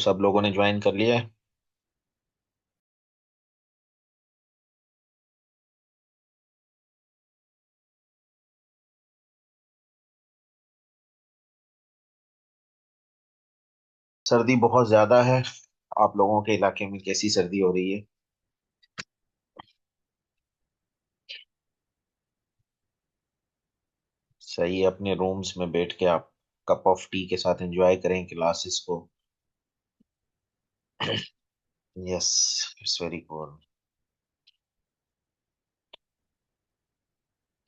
सब लोगों ने ज्वाइन कर लिया है। सर्दी बहुत ज्यादा है। आप लोगों के इलाके में कैसी सर्दी हो रही है? सही है, अपने रूम्स में बैठ के आप कप ऑफ टी के साथ एंजॉय करें क्लासेस को। Yes, it's very good.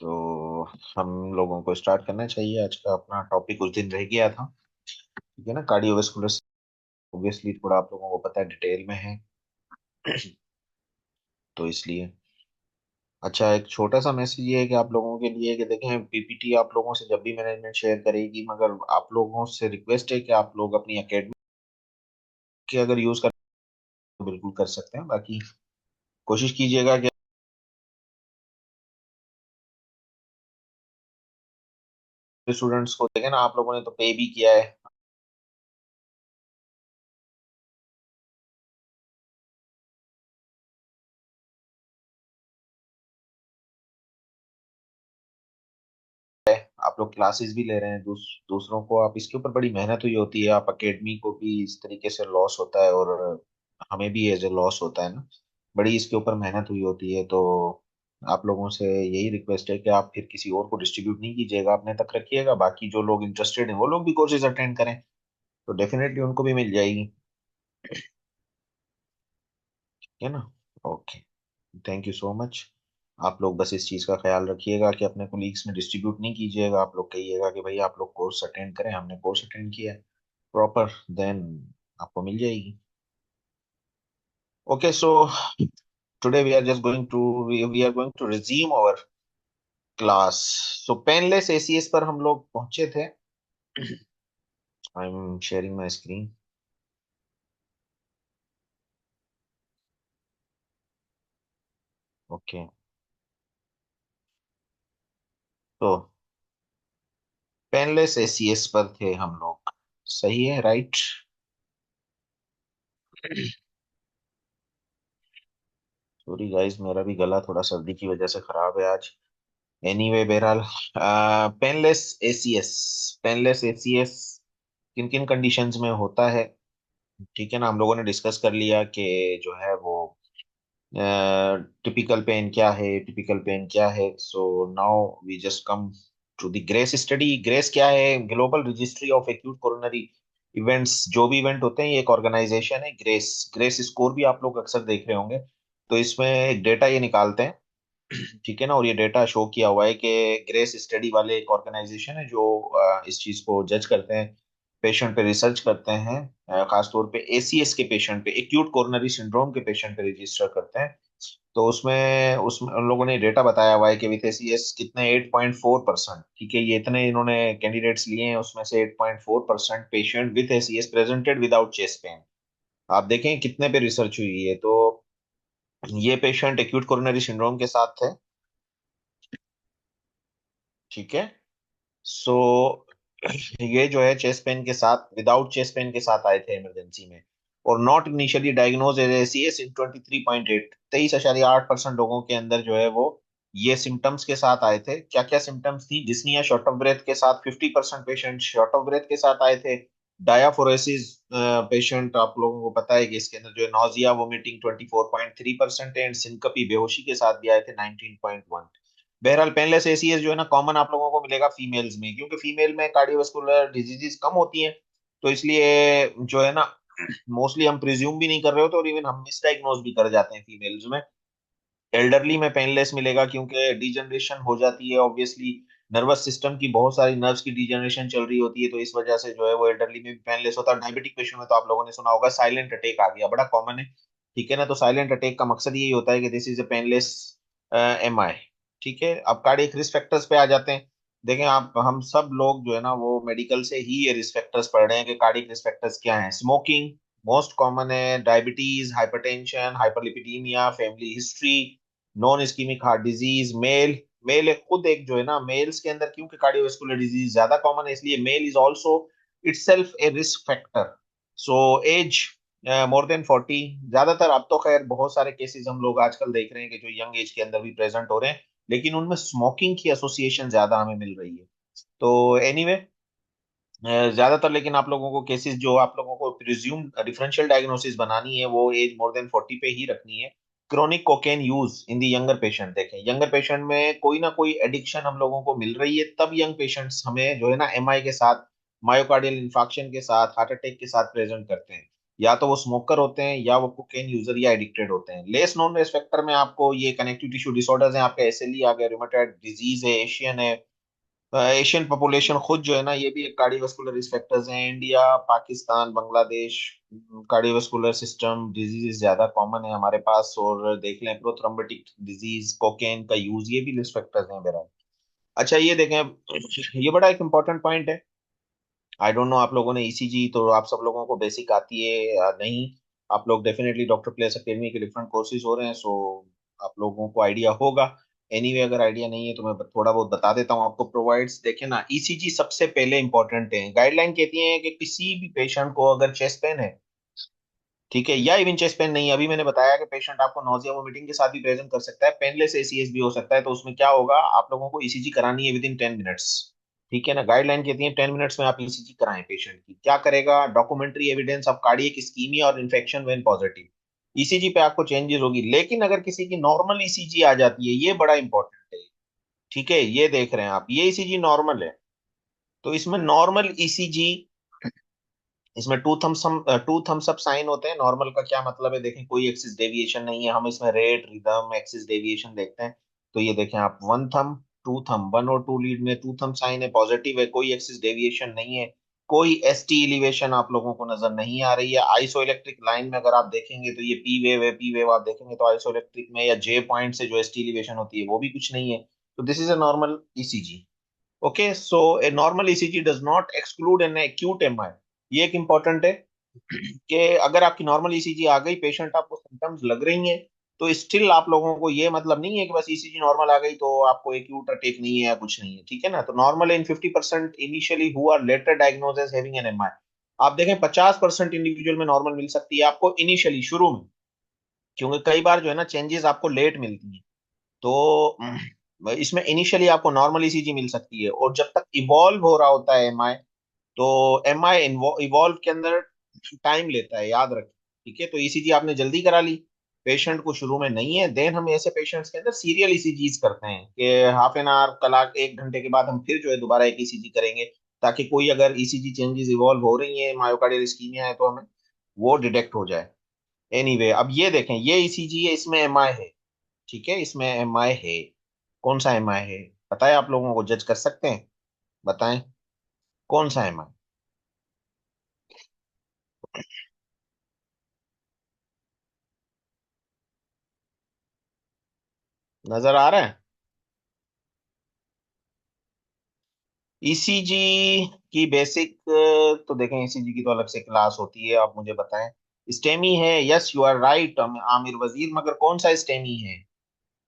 तो हम लोगों को स्टार्ट करना चाहिए। आज का अपना टॉपिक उस दिन रह गया था, ठीक है ना, कार्डियोवास्कुलर। ऑब्वियसली थोड़ा आप लोगों को पता है, डिटेल में है। तो इसलिए अच्छा, एक छोटा सा मैसेज ये है कि आप लोगों के लिए कि देखें, पीपीटी आप लोगों से जब भी मैनेजमेंट शेयर करेगी, मगर आप लोगों से रिक्वेस्ट है कि आप लोग अपनी एकेडमी के अगर यूज कर तो बिल्कुल कर सकते हैं। बाकी कोशिश कीजिएगा कि स्टूडेंट्स को देखें ना, आप लोगों ने तो पे भी किया है। आप लोग क्लासेस भी ले रहे हैं, दूसरों को आप इसके ऊपर बड़ी मेहनत हुई होती है। आप एकेडमी को भी इस तरीके से लॉस होता है और हमें भी एज ए लॉस होता है ना। बड़ी इसके ऊपर मेहनत हुई होती है। तो आप लोगों से यही रिक्वेस्ट है कि आप फिर किसी और को डिस्ट्रीब्यूट नहीं कीजिएगा, अपने तक रखिएगा। बाकी जो लोग इंटरेस्टेड हैं वो लोग भी कोर्सेज अटेंड करें, तो डेफिनेटली उनको भी मिल जाएगी। ठीक है ना? Okay, thank you so much. आप लोग बस इस चीज़ का ख्याल रखिएगा कि अपने कोलीग्स में डिस्ट्रीब्यूट नहीं कीजिएगा। आप लोग कहिएगा कि भाई आप लोग कोर्स अटेंड करें, हमने कोर्स अटेंड किया है प्रॉपर, देन आपको मिल जाएगी। Okay, so today we are just going to we are going to resume our class. So painless ACS पर हम लोग पहुंचे थे। I am sharing my screen. Okay, तो पेनलेस एसीएस पर थे हम लोग। सही है, राइट? सॉरी गाइस, मेरा भी गला थोड़ा सर्दी की वजह से खराब है आज। एनीवे, बहरहाल पेनलेस एसीएस, पेनलेस एसीएस किन किन कंडीशंस में होता है? ठीक है ना, हम लोगों ने डिस्कस कर लिया कि जो है वो टिपिकल पेन क्या है, टिपिकल पेन क्या है। So now we just come to the GRACE study. GRACE क्या है? Global registry of acute coronary events. जो भी इवेंट होते हैं, ये एक ऑर्गेनाइजेशन है। ग्रेस, ग्रेस स्कोर भी आप लोग अक्सर देख रहे होंगे। तो इसमें एक डेटा ये निकालते हैं, ठीक है ना। और ये डेटा शो किया हुआ है कि ग्रेस स्टडी वाले एक ऑर्गेनाइजेशन है जो इस चीज को जज करते हैं, पेशेंट पे रिसर्च करते हैं। खासतौर पे एसीएस के पेशेंट पे, एक्यूट कोरोनरी सिंड्रोम के पेशेंट पे रजिस्टर करते हैं। तो उसमें उसमें उन लोगों ने डेटा बताया हुआ है कि विथ एसीएस कितने 8.4%, ठीक है, ये इतने इन्होंने कैंडिडेट्स लिए हैं, उसमें से 8.4% patient with ACS presented without chest pain. आप देखें कितने पे रिसर्च हुई है। तो ये पेशेंट एक्यूट कोरोनरी सिंड्रोम के साथ थे, ठीक है। सो ये जो है चेस्ट पेन के साथ, विदाउट चेस्ट पेन के साथ आए थे इमरजेंसी में। और not initially diagnose as ACS in 23.8, 23.8% लोगों के अंदर जो है वो ये सिम्टम्स के साथ आए थे। क्या क्या सिम्टम्स थी? डिस्निया शॉर्ट ऑफ ब्रेथ के साथ 50% पेशेंट शॉर्ट ऑफ ब्रेथ के साथ आए थे। डायाफोरेसिस पेशेंट, आप लोगों को पता है कि इसके अंदर जो है नौजिया वोमिटिंग 24.3% एंड सिनकपी बेहोशी के साथ भी आए थे 19.1। बहरहाल पेनलेस एसीएस जो है ना, कॉमन आप लोगों को मिलेगा फीमेल्स में, क्योंकि फीमेल में कार्डियोवास्कुलर डिजीजेस कम होती हैं। तो इसलिए जो है ना, मोस्टली हम प्रिज्यूम भी नहीं कर रहे होते और इवन हम मिसडाइग्नोज भी कर जाते हैं फीमेल्स में। एल्डरली में पेनलेस मिलेगा क्योंकि डिजनरेशन हो जाती है ऑब्वियसली। नर्वस सिस्टम की बहुत सारी नर्व्स की डिजनरेशन चल रही होती है, तो इस वजह से जो है वो एल्डरली में भी पेनलेस होता है। डायबिटिक पेशेंट में तो आप लोगों ने सुना होगा साइलेंट अटैक आ गया, बड़ा कॉमन है, ठीक है ना। तो साइलेंट अटैक का मकसद यही होता है कि this is a painless MI. ठीक है, अब कार्डियक रिस्क फैक्टर्स पे आ जाते हैं। देखें आप, हम सब लोग जो है ना वो मेडिकल से ही ये रिस्क फैक्टर्स पढ़ रहे हैं कि कार्डियक रिस्क फैक्टर्स क्या हैं। स्मोकिंग मोस्ट कॉमन है, diabetes, hypertension, hyperlipidaemia, family history, non ischaemic heart disease. Male, male एक खुद एक जो है ना, मेल्स के अंदर क्योंकि कार्डियोवास्कुलर डिजीज ज्यादा कॉमन है, इसलिए male is also itself a risk factor. So age more than 40। ज्यादातर अब तो खैर बहुत सारे केसेस हम लोग आजकल देख रहे हैं कि जो यंग एज के अंदर भी प्रेजेंट हो रहे हैं, लेकिन उनमें स्मोकिंग की एसोसिएशन ज्यादा हमें मिल रही है। तो एनीवे ज्यादातर, लेकिन आप लोगों को केसेस जो आप लोगों को प्रिज्यूम डिफरेंशियल डायग्नोसिस बनानी है वो एज मोर देन 40 पे ही रखनी है। Chronic cocaine use in the younger patient, देखें यंगर पेशेंट में कोई ना कोई एडिक्शन हम लोगों को मिल रही है, तब यंग पेशेंट्स हमें जो है ना एमआई के साथ, मायोकार्डियल इंफार्क्शन के साथ, हार्ट अटैक के साथ प्रेजेंट करते हैं। या तो वो स्मोकर होते हैं या वो कोकेन यूजर या एडिक्टेड होते हैं। लेस नोन रिस्क फैक्टर में आपको ये कनेक्टिव टिश्यू डिसऑर्डर्स हैं, आपका एसएलई आ गया, रूमेटॉइड डिजीज है, एशियन है। एशियन पॉपुलेशन खुद जो है ना ये भी एक कार्डियोवास्कुलर रिस्क फैक्टर्स हैं। India, Pakistan, Bangladesh, cardiovascular system disease ज्यादा कॉमन है हमारे पास। और देख लें प्रोथ्रोम्बोटिक डिजीज, कोकेन का यूज, ये भी रिस्क फैक्टर्स हैं मेरा। अच्छा ये देखें, ये बड़ा एक इंपॉर्टेंट पॉइंट है। आई डोंट नो आप लोगों ने ईसीजी तो आप सब लोगों को बेसिक आती है या नहीं। आप लोग डेफिनेटली डॉक्टर प्लेस अकेडमी के डिफरेंट कोर्सेज हो रहे हैं, सो आप लोगों को आइडिया होगा। एनीवे अगर आइडिया नहीं है तो मैं थोड़ा बहुत बता देता हूँ आपको। प्रोवाइड्स, देखें ना, ईसीजी सबसे पहले इंपॉर्टेंट है। गाइडलाइन कहती है कि किसी भी पेशेंट को अगर चेस्ट पेन है, ठीक है, या इवन चेस्ट पेन नहीं है, अभी मैंने बताया कि पेशेंट आपको नोजिया वोमिटिंग के साथ भी प्रेजेंट कर सकता है, पेनलेस एसीएस भी हो सकता है, तो उसमें क्या होगा, आप लोगों को ईसीजी करानी है विद इन 10 मिनट्स। ठीक है ना, गाइडलाइन कहती है 10 मिनट्स में आप ईसीजी कराएं पेशेंट की। क्या करेगा, documentary evidence of cardiac ischaemia और इन्फेक्शन व्हेन पॉजिटिव, ईसीजी पे आपको चेंजेस होगी। लेकिन अगर किसी की नॉर्मल ईसीजी आ जाती है, ये बड़ा इंपॉर्टेंट है। ठीक है, ये देख रहे हैं आप, ये ईसीजी नॉर्मल है, तो इसमें नॉर्मल ईसीजी, इसमें टू थम्स अप साइन होते हैं। नॉर्मल का क्या मतलब है, देखें कोई एक्सिस डेविएशन नहीं है, हम इसमें रेट रिदम एक्सिस डेविएशन देखते हैं। तो ये देखें आप, वन थम, टू थम, वन और टू लीड में टू थम साइन है, पॉजिटिव है, कोई एक्सिस डेविएशन नहीं है। कोई एसटी एलिवेशन आप लोगों को नजर नहीं आ रही है। आइसो इलेक्ट्रिक लाइन में अगर आप देखेंगे तो ये पी वेव है, पी वेव आप देखेंगे तो आइसो इलेक्ट्रिक में या जे पॉइंट से जो एसटी एलिवेशन होती है वो भी कुछ नहीं है। तो this is a normal ECG. Okay, so a normal ECG does not exclude an acute MI. ये एक इंपॉर्टेंट है कि अगर आपकी नॉर्मल ईसीजी आ गई, पेशेंट आपको सिम्टम्स लग रही हैं, तो स्टिल आप लोगों को ये मतलब नहीं है कि बस ईसीजी नॉर्मल आ गई तो आपको एक्यूट अटैक नहीं है या कुछ नहीं है। ठीक है ना, तो normal in 50% initially who are later diagnose as having an MI. आप देखें 50% इंडिविजुअल में नॉर्मल मिल सकती है आपको इनिशियली, शुरू में, क्योंकि कई बार जो है ना चेंजेस आपको लेट मिलती हैं। तो इसमें इनिशियली आपको नॉर्मल ईसीजी मिल सकती है, और जब तक इवॉल्व हो रहा होता है एमआई, तो एमआई इवॉल्व के अंदर टाइम लेता है, याद रखें। ठीक है, तो ईसीजी आपने जल्दी करा ली, पेशेंट को शुरू में नहीं है, देन हम ऐसे पेशेंट्स के अंदर सीरियल ईसीजीज करते हैं कि हाफ एन आवर, कलाक, 1 घंटे के बाद हम फिर जो है दोबारा एक ईसीजी करेंगे, ताकि कोई अगर ईसीजी चेंजेस इवॉल्व हो रही है, मायोकार्डियल इस्कीमिया है, तो हमें वो डिटेक्ट हो जाए। एनीवे अब ये देखें, ये ईसीजी है, इसमें एमआई है। ठीक है, इसमें एमआई है। कौन सा एमआई है, बताएं, आप लोगों को जज कर सकते हैं, बताएं कौन सा एमआई नजर आ रहा है। ईसीजी की बेसिक, तो देखें ईसीजी की तो अलग से क्लास होती है, आप मुझे बताएं। स्टेमी है, yes you are right Aamir Wazir, मगर कौन सा स्टेमी है।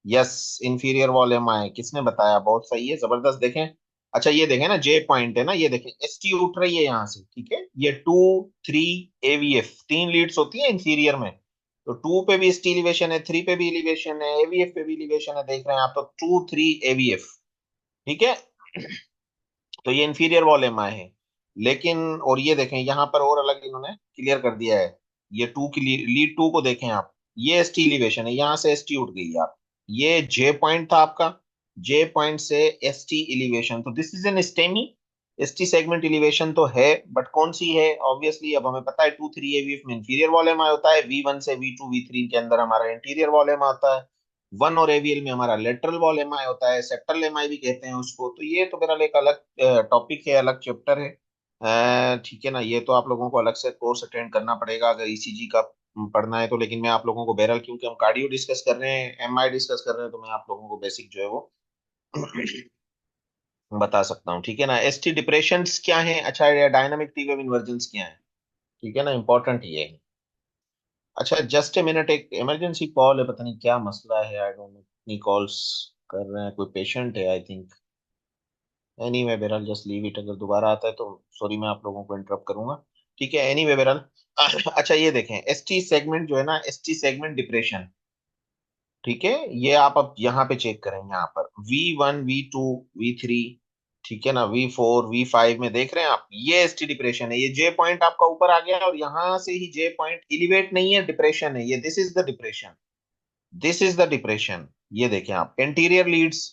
यस, इंफीरियर वॉल एमआई, किसने बताया, बहुत सही है, जबरदस्त। देखें, अच्छा ये देखें ना, जे पॉइंट है ना, ये देखें एस टी उठ रही है यहाँ से। ठीक है, ये 2 3 एवीएफ, 3 लीड्स होती है इंफीरियर में, तो 2 पे भी एसटी एलिवेशन है, 3 पे भी एलिवेशन है, एवीएफ पे भी एलिवेशन है, देख रहे हैं आप, तो 2 3 एवीएफ। ठीक है, तो ये इंफीरियर वॉल एमआई है। लेकिन और ये देखें यहाँ पर और अलग इन्होंने क्लियर कर दिया है, ये टू की लीड टू को देखें आप, ये एसटी एलिवेशन है, यहाँ से एसटी उठ गई है आप, ये जे पॉइंट था आपका, जे पॉइंट से एसटी एलिवेशन, तो this is N STEMI. ST segment elevation तो है, बट कौन सी है, ऑब्वियसली अब हमें पता है 2 3 एवीएफ में इंफीरियर वॉल एमआई होता है, वी 1 से वी 2 वी 3 के अंदर हमारा इंटीरियर वॉल एमआई होता है, वन और एवीएल में हमारा लेटरल वॉल एमआई होता है, सेप्टल एमआई भी कहते हैं उसको। तो ये तो मेरा एक अलग टॉपिक है, अलग चैप्टर है। ठीक है ना, ये तो आप लोगों को अलग से कोर्स अटेंड करना पड़ेगा अगर ईसीजी का पढ़ना है तो। लेकिन मैं आप लोगों को बहरहाल, क्योंकि हम कार्डियो डिस्कस कर रहे हैं, एमआई डिस्कस कर रहे हैं, तो मैं आप लोगों को बेसिक जो है वो बता सकता हूँ। ठीक है ना, एसटी डिप्रेशन क्या है, अच्छा, डायनामिक टी वेव इन्वर्जन क्या है। ठीक है ना, इंपॉर्टेंट ये है। अच्छा जस्ट ए मिनट, एक इमरजेंसी कॉल है, पता नहीं क्या मसला है, आई डोंट नो, इतनी कॉल्स कर रहे हैं, कोई पेशेंट है आई थिंक। एनीवे बहरहाल जस्ट लीव इट, अगर दोबारा आता है तो सॉरी, मैं आप लोगों को इंटरप्ट करूंगा। ठीक है, एनीवे बहरहाल। अच्छा ये देखें, एसटी सेगमेंट जो है ना, एसटी सेगमेंट डिप्रेशन, ठीक है, ये आप अब यहाँ पे चेक करें, यहाँ पर V1 V2 V3, ठीक है ना, V4 V5 में देख रहे हैं आप, ये एसटी डिप्रेशन है। ये जे पॉइंट आपका ऊपर आ गया है और यहाँ से ही जे पॉइंट एलिवेट नहीं है, डिप्रेशन है ये, this is the depression, this is the depression. ये देखें आप, एंटीरियर लीड्स,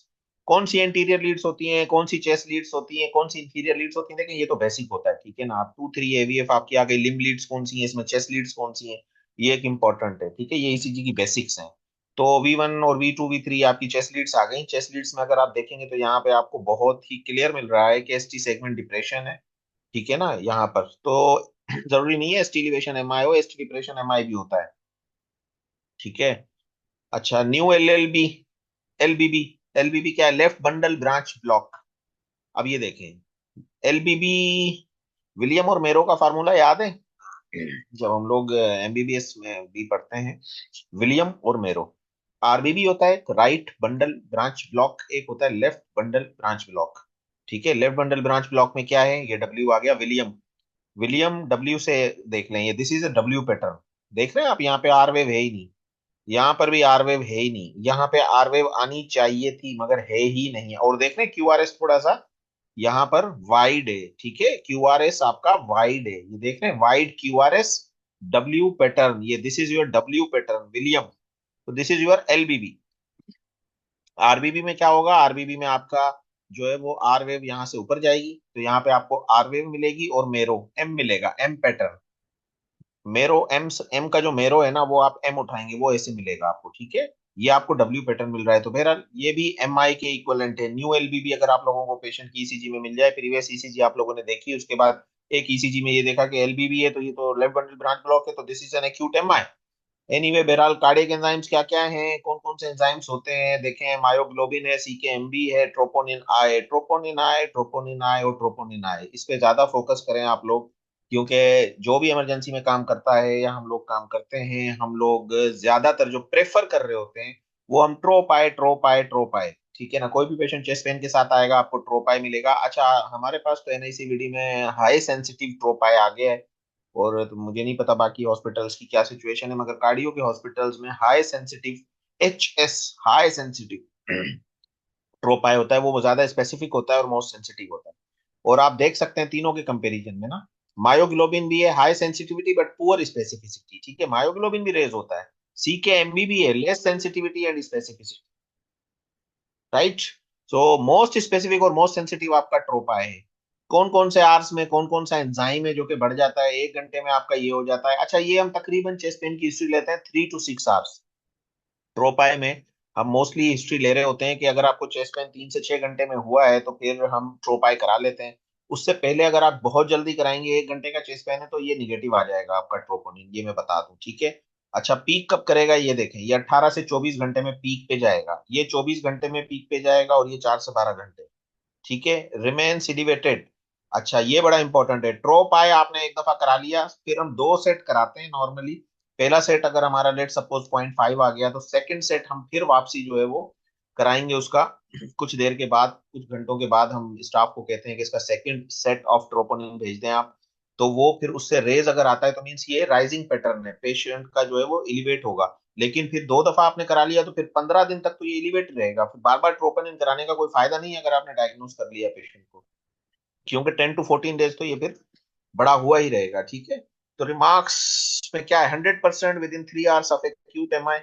कौन सी एंटीरियर लीड्स होती हैं, कौन सी चेस्ट लीड्स होती हैं, कौन सी इंफीरियर लीड्स होती हैं, देखें ये तो बेसिक होता है, ठीक है ना। आप 2 3 AVF आपकी आ गई, लिम्ब लीड्स कौन सी है इसमें, चेस्ट लीड्स कौन सी है, ये एक इंपॉर्टेंट है, ठीक है, ये ईसीजी की बेसिक्स हैं। तो V1 और V2 V3 आपकी चेस्ट लीड्स आ गई। चेस्ट लीड्स में अगर आप देखेंगे तो यहाँ पे आपको बहुत ही क्लियर मिल रहा है कि एसटी सेगमेंट डिप्रेशन है, ठीक है ना, यहाँ पर तो जरूरी नहीं है एसटी एलिवेशन एमआई हो, एसटी डिप्रेशन एमआई भी होता है, ठीक है। अच्छा, न्यू एलएलबी, एलबीबी, एलबीबी क्या है, लेफ्ट बंडल ब्रांच ब्लॉक। अब ये देखें, एलबीबी, विलियम और मेरो का फार्मूला याद है जब हम लोग एमबीबीएस में भी पढ़ते हैं, विलियम और मेरो। आरबीबी होता है राइट बंडल ब्रांच ब्लॉक, एक होता है लेफ्ट बंडल ब्रांच ब्लॉक, ठीक है। लेफ्ट बंडल ब्रांच ब्लॉक में क्या है, ये डब्ल्यू आ गया, विलियम, विलियम डब्ल्यू से देख लें, ये this is a W pattern, देख रहे हैं आप, यहाँ पे आर वेव है ही नहीं, यहाँ पर भी आर वेव है ही नहीं, यहाँ पे आर वेव आनी चाहिए थी मगर है ही नहीं है। और देख रहे हैं क्यू आर एस थोड़ा सा यहाँ पर वाइड है, ठीक है, क्यू आर एस आपका वाइड है, ये देख रहे हैं wide Q R S, W pattern, ये this is your W pattern William, तो this is your LBB. RBB में क्या होगा, आरबीबी में आपका जो है वो आर वेव यहाँ से ऊपर जाएगी, तो यहाँ पे आपको आर वेव मिलेगी और मेरो एम मिलेगा, एम पैटर्न, मेरो एम, एम का जो मेरो है ना वो आप एम उठाएंगे वो ऐसे मिलेगा आपको, ठीक है। ये आपको डब्ल्यू पैटर्न मिल रहा है, तो बहरहाल ये भी एम आई के इक्वलेंट है। न्यू एलबीबी अगर आप लोगों को पेशेंट की ईसीजी में मिल जाए, प्रीवियस ईसीजी आप लोगों ने देखी, उसके बाद एक ईसीजी में ये देखा कि एलबीबी है, तो ये तो लेफ्ट बंडल ब्रांच ब्लॉक है, तो this is an acute M I. Anyway बहरहाल, कार्डियक एंजाइम्स क्या क्या हैं, कौन कौन से एंजाइम्स होते हैं, देखें, मायोग्लोबिन है, सीकेएमबी है, ट्रोपोनिन आई, ट्रोपोनिन आई, ट्रोपोनिन आई और ट्रोपोनिन आई, इस पे ज्यादा फोकस करें आप लोग, क्योंकि जो भी इमरजेंसी में काम करता है या हम लोग काम करते हैं, हम लोग ज्यादातर जो प्रेफर कर रहे होते हैं वो हम ट्रोपाई ट्रोपाई ट्रोपाई, ठीक है ना। कोई भी पेशेंट चेस्ट पेन के साथ आएगा आपको ट्रोपाई मिलेगा। अच्छा, हमारे पास तो एनआईसीवीडी में हाई सेंसिटिव ट्रोपाई आ गया है, और तो मुझे नहीं पता बाकी हॉस्पिटल्स की क्या सिचुएशन है, मगर कार्डियो के हॉस्पिटल्स में high sensitive HS, high sensitive troponin होता है, वो ज्यादा स्पेसिफिक होता है और मोस्ट सेंसिटिव होता है। और आप देख सकते हैं तीनों के कंपैरिजन में ना, मायोग्लोबिन भी है high sensitivity but poor specificity, ठीक है, मायोग्लोबिन भी रेज होता है, CKMB भी है less sensitivity and specificity, right. So most specific और मोस्ट सेंसिटिव आपका ट्रोपा है। कौन कौन से आर्स में कौन कौन सा एंजाइम है जो कि बढ़ जाता है, 1 घंटे में आपका ये हो जाता है। अच्छा, ये हम तकरीबन चेस्ट पेन की हिस्ट्री लेते हैं 3 to 6 आवर्स, ट्रोपाई में हम मोस्टली हिस्ट्री ले रहे होते हैं कि अगर आपको चेस्ट पेन 3 से 6 घंटे में हुआ है तो फिर हम ट्रोपाई करा लेते हैं। उससे पहले अगर आप बहुत जल्दी कराएंगे, 1 घंटे का चेस्ट पेन है, तो ये निगेटिव आ जाएगा आपका ट्रोपोनिन, ये मैं बता दूं, ठीक है। अच्छा, पीक कब करेगा, ये देखें, ये 18 से 24 घंटे में पीक पे जाएगा, ये 24 घंटे में पीक पे जाएगा, और ये 4 से 12 घंटे, ठीक है, रिमेन सिडिवेटेड। अच्छा, ये बड़ा इंपॉर्टेंट है, ट्रोप आए आपने एक दफा करा लिया, फिर हम 2 सेट कराते हैं नॉर्मली। पहला सेट अगर हमारा लेट सपोज 0.5 आ गया, तो सेकंड सेट हम फिर वापसी जो है वो कराएंगे उसका, कुछ देर के बाद, कुछ घंटों के बाद हम स्टाफ को कहते हैं कि इसका सेकंड सेट ऑफ ट्रोपोनिन भेज दें आप। तो वो फिर उससे रेज अगर आता है तो मीन्स ये राइजिंग पैटर्न है, पेशेंट का जो है वो एलिवेट होगा। लेकिन फिर 2 दफा आपने करा लिया तो फिर 15 दिन तक तो ये एलिवेट रहेगा, फिर बार बार ट्रोपोनिन कराने का कोई फायदा नहीं है अगर आपने डायग्नोस कर लिया पेशेंट को, क्योंकि 10 to 14 डेज तो ये फिर बड़ा हुआ ही रहेगा, ठीक है। तो रिमार्क्स में क्या है, 100% with in 3 hours of acute MI,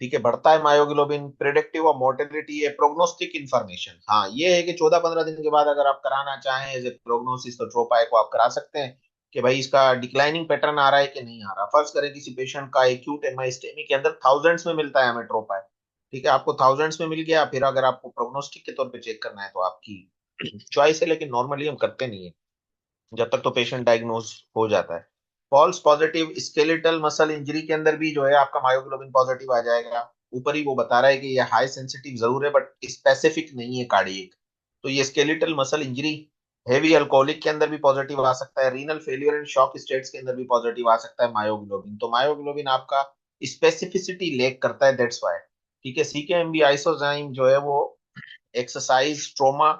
ठीक है, बढ़ता है मायोग्लोबिन, प्रिडिक्टिव ऑफ मोर्टेलिटी है, प्रोग्नोस्टिक इन्फॉर्मेशन, हाँ ये है कि 14-15 दिन के बाद अगर आप कराना चाहें एज ए प्रोग्नोसिस तो ट्रोपाई को आप करा सकते हैं, कि भाई इसका डिक्लाइनिंग पैटर्न आ रहा है कि नहीं आ रहा। फर्ज करें किसी पेशेंट का एक्यूट एमआई स्टेमी के अंदर थाउजेंड्स में मिलता है हमें ट्रोपाई, ठीक है, आपको थाउजेंड्स में मिल गया, फिर अगर आपको प्रोग्नोस्टिक के तौर पे चेक करना है तो आपकी चॉइस है, लेकिन नॉर्मली हम करते नहीं है जब तक तो पेशेंट डायग्नोज हो जाता है। False positive skeletal muscle injury के अंदर भी जो है आपका मायोग्लोबिन पॉजिटिव आ जाएगा। ऊपर ही वो बता रहा है कि ये हाई सेंसिटिव जरूर है बट स्पेसिफिक नहीं है कार्डियक, तो ये skeletal muscle injury, heavy alcoholic K अंदर भी पॉजिटिव आ सकता है, renal failure and shock states के अंदर भी पॉजिटिव आ सकता है मायोग्लोबिन। तो मायोग्लोबिन आपका स्पेसिफिसिटी लेक करता है, दैट्स व्हाई, ठीक है। सीकेएमबी आइसोजाइम जो है वो एक्सरसाइज ट्रोमा,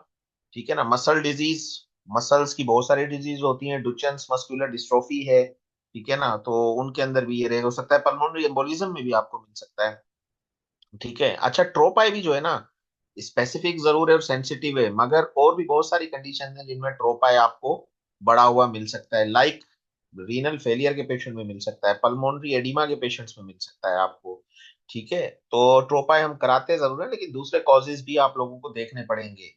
ठीक है ना, मसल डिजीज, मसल्स की बहुत सारी डिजीज होती हैं, डुचेन्स मस्कुलर डिस्ट्रोफी है, ठीक है ना, तो उनके अंदर भी ये रेयर हो सकता है, पल्मोनरी एम्बोलिज्म में भी आपको मिल सकता है। ठीक है। अच्छा, ट्रोपाई भी जो है ना, स्पेसिफिक जरूर है और सेंसिटिव है, मगर और भी बहुत सारी कंडीशन है जिनमें ट्रोपाई आपको बढ़ा हुआ मिल सकता है। लाइक रीनल फेलियर के पेशेंट में मिल सकता है, पल्मोनरी एडिमा के पेशेंट्स में मिल सकता है आपको। ठीक है। तो ट्रोपाई हम कराते जरूर है, लेकिन दूसरे कॉजेज भी आप लोगों को देखने पड़ेंगे।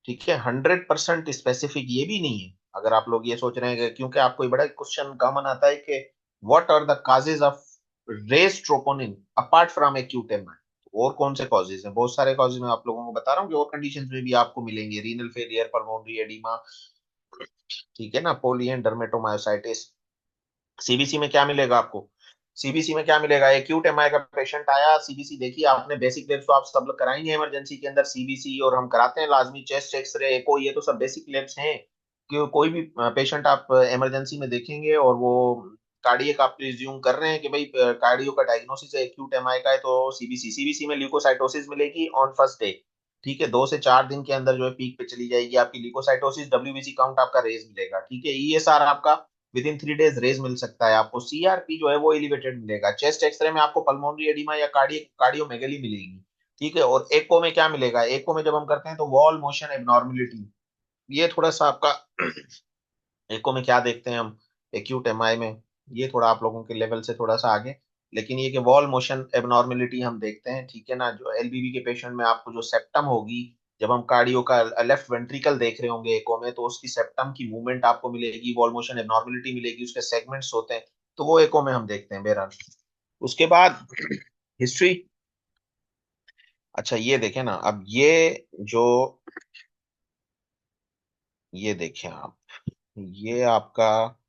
ठीक है। 100% स्पेसिफिक ये भी नहीं है। अगर आप लोग ये सोच रहे हैं क्योंकि आपको ये बड़ा क्वेश्चन कॉमन आता है कि what are the causes of raise troponin apart from acute MI, और कौन से कॉजेज हैं? बहुत सारे कॉजेज मैं आप लोगों को बता रहा हूँ कि और कंडीशंस में भी आपको मिलेंगे, रीनल फेलियर, पल्मोनरी एडिमा, ठीक है ना, पोली एंड डर्मेटोमायोसाइटिस। सीबीसी में क्या मिलेगा आपको? सीबीसी में क्या मिलेगा? एक्यूट एमआई का पेशेंट आया, सीबीसी देखिए आपने, बेसिक लेब्स तो आप सब लोग कराएंगे इमरजेंसी के अंदर, सीबीसी और हम कराते हैं लाजमी, चेस्ट एक्सरे, एको, ये तो सब बेसिक लेब्स हैं। कि कोई भी पेशेंट आप इमरजेंसी में देखेंगे और वो कार्डियक आप प्रिज्यूम कर रहे हैं कि भाई कार्डियो का डायग्नोसिस है, एक्यूट एमआई का है, तो सीबीसी, सीबीसी में ल्यूकोसाइटोसिस मिलेगी ऑन फर्स्ट डे। ठीक है। 2 से 4 दिन के अंदर जो है पीक पे चली जाएगी आपकी ल्यूकोसाइटोसिस, डब्ल्यूबीसी काउंट आपका रेज मिलेगा। ठीक है। ईएसआर आपका विद इन 3 डेज रेज मिल सकता है आपको। सीआरपी जो है वो एलिवेटेड मिलेगा। चेस्ट एक्सरे में आपको पल्मोनरी एडिमा या कार्डियोमेगली मिलेगी। ठीक है। और एको में क्या मिलेगा? एको में जब हम करते हैं तो वॉल मोशन एबनॉर्मेलिटी, ये थोड़ा सा आपका एको में क्या देखते हैं हम एक्यूट एमआई में, ये थोड़ा आप लोगों के लेवल से थोड़ा सा आगे, लेकिन ये कि वॉल मोशन एबनॉर्मेलिटी हम देखते हैं। ठीक है ना। जो एलबीबी के पेशेंट में आपको जो सेप्टम होगी, जब हम कार्डियो का लेफ्ट वेंट्रिकल देख रहे होंगे एको में, तो उसकी सेप्टम की मूवमेंट आपको मिलेगी, वॉल मोशन एबनॉर्मेलिटी मिलेगी, उसके सेगमेंट्स होते हैं, तो वो एको में हम देखते हैं बहरहाल। उसके बाद हिस्ट्री। अच्छा ये देखें ना, अब ये जो, ये देखें आप, ये आपका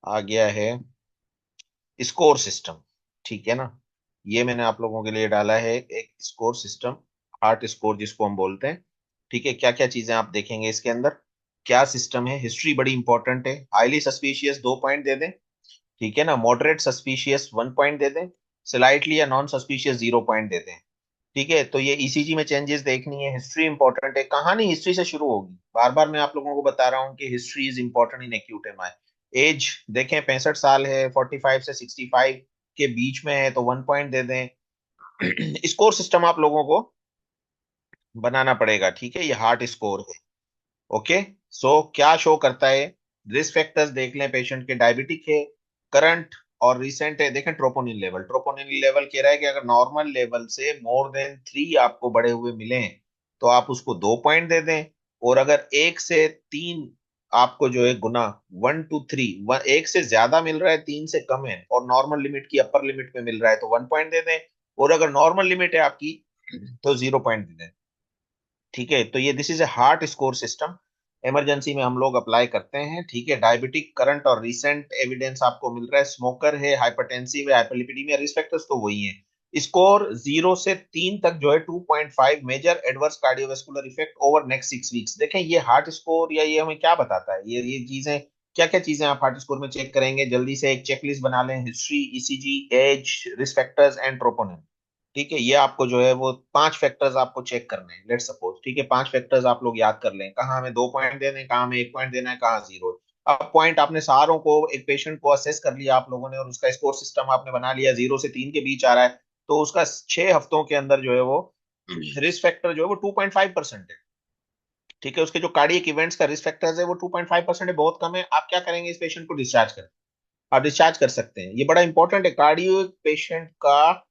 आ गया है स्कोर सिस्टम। ठीक है ना। ये मैंने आप लोगों के लिए डाला है एक स्कोर सिस्टम, हार्ट स्कोर जिसको हम बोलते हैं। ठीक है। क्या क्या चीजें आप देखेंगे इसके अंदर, क्या सिस्टम है? हिस्ट्री बड़ी इंपॉर्टेंट है। हाईली सस्पिशियस 2 पॉइंट दे दें, ठीक है ना। मॉडरेट सस्पिशियस 1 पॉइंट दे दें, स्लाइटली या नॉन सस्पिशियस 0 पॉइंट दे दें। ठीक है। तो ये ईसीजी में चेंजेस देखनी है, हिस्ट्री इंपॉर्टेंट है, कहानी हिस्ट्री से शुरू होगी। बार बार मैं आप लोगों को बता रहा हूँ कि history is important in acute MI. As देखें, 65 साल है, 45 से 65 के बीच में है, तो 1 पॉइंट दे दें। स्कोर सिस्टम आप लोगों को बनाना पड़ेगा। ठीक है। ये हार्ट स्कोर है। ओके। सो क्या शो करता है? रिस्क फैक्टर्स देख लें पेशेंट के, डायबिटिक है, करंट और रिसेंट है। देखें ट्रोपोनिन लेवल, ट्रोपोनिन लेवल कह रहा है कि अगर नॉर्मल लेवल से मोर देन 3 आपको बढ़े हुए मिले तो आप उसको 2 पॉइंट दे दें। और अगर 1 से 3 आपको जो है गुना, 1 to 3, एक से ज्यादा मिल रहा है, 3 से कम है, और नॉर्मल लिमिट की अपर लिमिट में मिल रहा है, तो 1 पॉइंट दे दें। और अगर नॉर्मल लिमिट है आपकी तो 0 पॉइंट दे दें। ठीक है। तो ये this is a heart score system, emergency में हम लोग अप्लाई करते हैं। ठीक है। डायबिटिक, करंट और रिसेंट एविडेंस आपको मिल रहा है, स्मोकर है, हाइपरटेंसिव है, हाइपरलिपिडीमिया, रिस्क फैक्टर्स तो वही है। स्कोर 0 से 3 तक जो है 2.5 major adverse cardiovascular effect over next 6 weeks. देखें ये हार्ट स्कोर या ये हमें क्या बताता है, ये चीजें, क्या क्या चीजें आप हार्ट स्कोर में चेक करेंगे? जल्दी से एक चेकलिस्ट बना लें, history, ECG, age, risk factors and troponin. ठीक है। ये आपको जो है वो 5 फैक्टर्स आपको चेक करने हैं, लेट सपोज। ठीक है। 5 फैक्टर्स आप लोग याद कर लें, कहाँ हमें 2 पॉइंट देने हैं, कहाँ हमें 1 पॉइंट देना है, कहाँ जीरो। अब पॉइंट आपने सारों को, एक पेशेंट को असेस कर लिया आप लोगों ने और उसका स्कोर सिस्टम आपने बना लिया, 0 से 3 के बीच आ रहा है, तो उसका 6 हफ्तों के अंदर जो है वो रिस्क फैक्टर जो है वो 2.5% है। ठीक है। उसके जो कार्डियक इवेंट्स का रिस्क फैक्टर है वो 2.5% है, बहुत कम है। आप क्या करेंगे? इस पेशेंट को डिस्चार्ज करें। आप डिस्चार्ज कर सकते हैं, ये बड़ा इंपॉर्टेंट है। कार्डियो पेशेंट का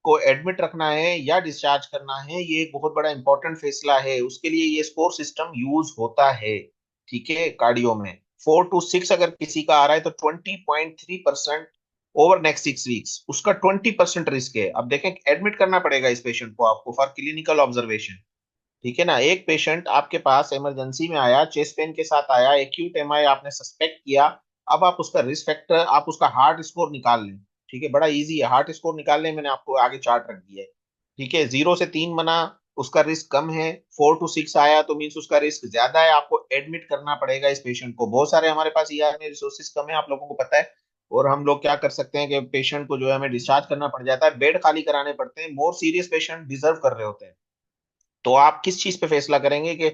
को एडमिट रखना है या डिस्चार्ज करना है, ये एक बहुत बड़ा इंपॉर्टेंट फैसला है, उसके लिए ये स्कोर सिस्टम यूज होता है। ठीक है। कार्डियो में 4 to 6 अगर किसी का आ रहा है तो 20.3% ओवर नेक्स्ट 6 वीक्स, उसका 20% रिस्क है। अब देखें, एडमिट करना पड़ेगा इस पेशेंट को आपको फॉर क्लिनिकल ऑब्जर्वेशन। ठीक है ना। एक पेशेंट आपके पास इमरजेंसी में आया, चेस्ट पेन के साथ आया, एक्यूट एमआई आपने सस्पेक्ट किया। अब आप उसका रिस्क फैक्टर, आप उसका हार्ट स्कोर निकाल लें। ठीक है। बड़ा इजी है हार्ट स्कोर निकालने, मैंने आपको आगे चार्ट रख दिया है। ठीक है। 0 से 3 मना, उसका रिस्क कम है। 4 to 6 आया तो मीन्स उसका रिस्क ज्यादा है, आपको एडमिट करना पड़ेगा इस पेशेंट को। बहुत सारे हमारे पास ईआर में रिसोर्सेज कम है, आप लोगों को पता है, और हम लोग क्या कर सकते हैं कि पेशेंट को जो है हमें डिस्चार्ज करना पड़ जाता है, बेड खाली कराने पड़ते हैं, मोर सीरियस पेशेंट डिजर्व कर रहे होते हैं। तो आप किस चीज पे फैसला करेंगे कि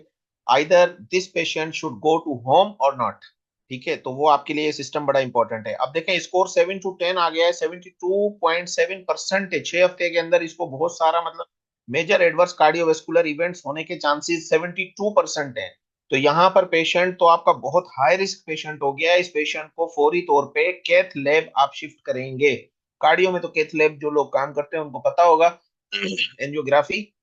either this patient should go to home और नॉट। ठीक है, तो वो आपके लिए सिस्टम बड़ा इंपॉर्टेंट है। अब देखें स्कोर 7 to 10 आ गया है, 72.7% है। 6 हफ्ते के अंदर इसको बहुत सारा मतलब मेजर एडवर्स कार्डियोवेस्कुलर इवेंट्स होने के चांसेस 72% है। तो यहाँ पर पेशेंट तो आपका बहुत हाई रिस्क पेशेंट हो गया है। इस पेशेंट को फौरी तौर पे कैथ लैब आप शिफ्ट करेंगे। कार्डियो में तो कैथ लैब जो लोग काम करते हैं उनको पता होगा। एंजियोग्राफी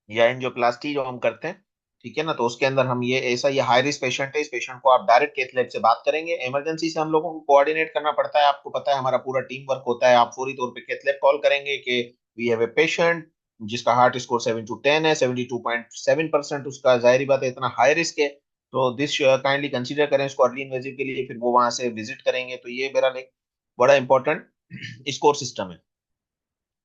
या एंजियोप्लास्टी जो हम करते हैं, ठीक है ना, तो उसके अंदर हम ये ऐसा ये हाई रिस्क पेशेंट है, इस पेशेंट को आप डायरेक्ट कैथ लैब से बात करेंगे। इमरजेंसी से हम लोगों को कोऑर्डिनेट करना पड़ता है, आपको पता है हमारा पूरा टीम वर्क होता है। आप फौरी तौर पे कैथ लैब कॉल करेंगे कि वी हैव ए पेशेंट जिसका हार्ट स्कोर 7 to 10 है, 72.7% उसका, जाहिर बात है इतना हाई रिस्क है, तो दिस काइंडली कंसीडर करें इसको अर्ली इन्वेजिव के लिए। फिर वो वहां से विजिट करेंगे। तो ये मेरा एक बड़ा इंपॉर्टेंट स्कोर सिस्टम है।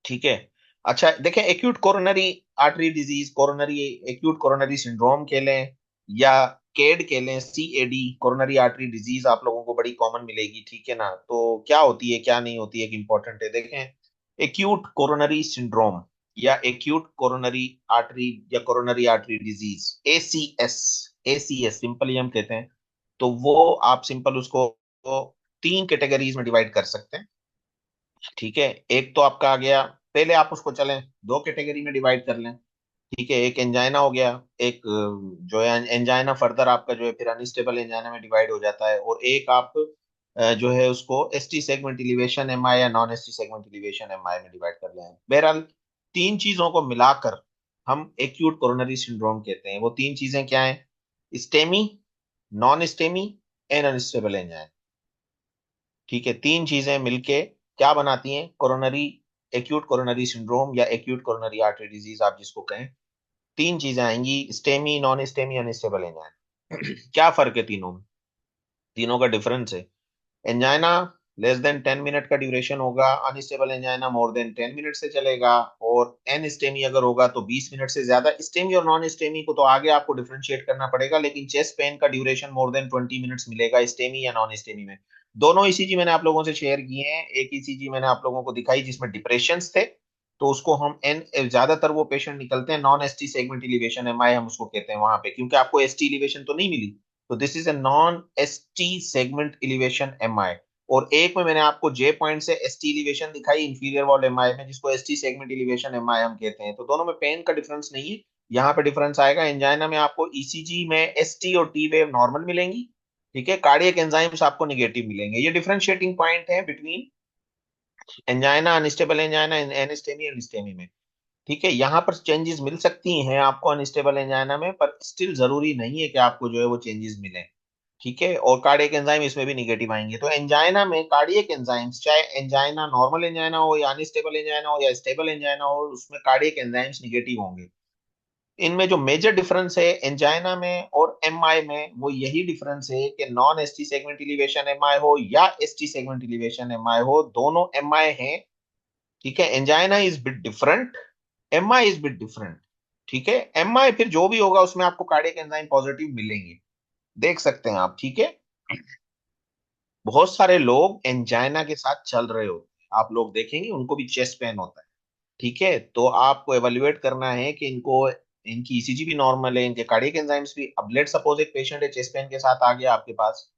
ठीक है। अच्छा देखें, acute coronary artery disease, coronary acute coronary syndrome के लें या केड के लें, CAD कोरोनरी आर्टरी डिजीज आप लोगों को बड़ी कॉमन मिलेगी। ठीक है ना, तो क्या होती है क्या नहीं होती है, एक इंपॉर्टेंट है। देखें एक्यूट कोरोनरी सिंड्रोम या एक्यूट कोरोनरी आर्टरी या coronary artery disease, ACS, ACS simply हम कहते हैं। तो वो आप सिंपल उसको 3 कैटेगरीज में डिवाइड कर सकते हैं। ठीक है, एक तो आपका आ गया, पहले आप उसको चलें 2 कैटेगरी में डिवाइड कर लें। ठीक है, एक एंजाइना हो गया, एक जो है एंजाइना फर्दर आपका जो है फिर अनस्टेबल एंजाइना में डिवाइड हो जाता है, और एक आप जो है उसको ST सेगमेंट इलिवेशन MI या non ST segment elevation MI में डिवाइड कर लें। बहरहाल 3 चीजों को मिलाकर हम एक्यूट कोरोनरी सिंड्रोम कहते हैं। वो 3 चीजें क्या हैं? STEMI, non STEMI and unstable angina. ठीक है, 3 चीजें मिलके क्या बनाती हैं? कोरोनरी, एक्यूट कोरोनरी सिंड्रोम या एक्यूट कोरोनरी आर्टरी डिजीज आप जिसको कहें। 3 चीजें आएंगी, STEMI, non STEMI, unstable angina. क्या फर्क है तीनों में? तीनों का डिफरेंस है। एंजाइना लेस देन 10 मिनट का ड्यूरेशन होगा, unstable angina more than 10 minute से चलेगा, और एन स्टेमी अगर होगा तो 20 मिनट से ज्यादा। स्टेमी और नॉन स्टेमी को तो आगे आपको डिफरेंशिएट करना पड़ेगा, लेकिन चेस्ट पेन का ड्यूरेशन मोर देन 20 मिनट्स मिलेगा स्टेमी या नॉन स्टेमी में। दोनों ईसीजी मैंने आप लोगों से शेयर किए हैं। एक ईसीजी मैंने आप लोगों को दिखाई जिसमें डिप्रेशन थे, तो उसको हम एन, ज्यादातर वो पेशेंट निकलते हैं non ST segment elevation MI हम उसको कहते हैं वहां पे, क्योंकि आपको ST इलिवेशन तो नहीं मिली। तो this is a non ST segment elevation MI। और एक में मैंने आपको J पॉइंट से ST एलिवेशन दिखाई इंफीरियर वॉल MI में, जिसको ST सेगमेंट एलिवेशन MI हम कहते हैं। तो दोनों में पेन का डिफरेंस नहीं है। यहाँ पे डिफरेंस आएगा, एंजाइना में आपको ECG में ST और T वेव नॉर्मल मिलेंगी। ठीक है, कार्डियक एंजाइम्स आपको निगेटिव मिलेंगे। ये डिफरेंशिएटिंग पॉइंट है between angina, unstable angina, NSTEMI and STEMI में। ठीक है, यहाँ पर चेंजेस मिल सकती हैं आपको अनस्टेबल एंजाइना में, पर स्टिल जरूरी नहीं है कि आपको जो है वो चेंजेस मिले। ठीक है, और कार्डियक एंजाइम इसमें भी निगेटिव आएंगे। तो एंजाइना में कार्डियक एंजाइम्स, चाहे एंजाइना नॉर्मल एंजाइना हो या अनस्टेबल एंजाइना हो या स्टेबल एंजाइना हो, उसमें कार्डियक एंजाइम्स निगेटिव होंगे। इनमें जो मेजर डिफरेंस है एंजाइना में और MI में, वो यही डिफरेंस है कि non ST segment elevation MI हो या ST सेगमेंट इलिवेशन MI हो, दोनों MI हैं। ठीक है, angina is bit different, MI is bit different. ठीक है, MI फिर जो भी होगा उसमें आपको कार्डियक एंजाइम पॉजिटिव मिलेंगे, देख सकते हैं आप। ठीक है, बहुत सारे लोग एंजाइना के साथ चल रहे होते हैं, आप लोग देखेंगे उनको भी चेस्ट पेन होता है। ठीक है, तो आपको एवेल्युएट करना है कि इनको, इनकी ECG भी नॉर्मल है, इनके कार्डियक एंजाइम्स भी। अब लेट सपोज एक पेशेंट है चेस्ट पेन के साथ आ गया आपके पास,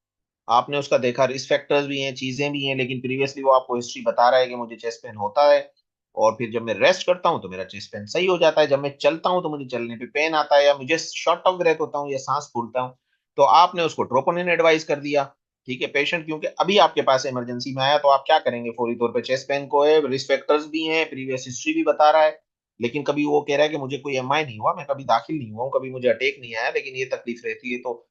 आपने उसका देखा, रिस्क फैक्टर्स भी हैं, चीजें भी हैं, लेकिन प्रीवियसली वो आपको हिस्ट्री बता रहा है कि मुझे चेस्ट पेन होता है, और फिर जब मैं रेस्ट करता हूँ तो मेरा चेस्ट पेन सही हो जाता है, जब मैं चलता हूँ तो मुझे चलने पे पेन आता है, या मुझे शॉर्ट ऑफ ब्रेथ होता हूँ या सांस फूलता हूँ। तो आपने उसको ट्रोपोनिन एडवाइस कर दिया। ठीक है, पेशेंट क्योंकि अभी आपके पास इमरजेंसी में आया, तो आप क्या करेंगे? फौरी तौर पे चेस्ट पेन को है, रिस्क फैक्टर्स भी हैं, प्रीवियस हिस्ट्री भी बता रहा है, लेकिन कभी वो कह रहा है कि मुझे कोई MI नहीं हुआ, मैं कभी दाखिल नहीं हुआ हूँ, कभी मुझे अटैक नहीं आया, लेकिन ये तकलीफ रहती है। तो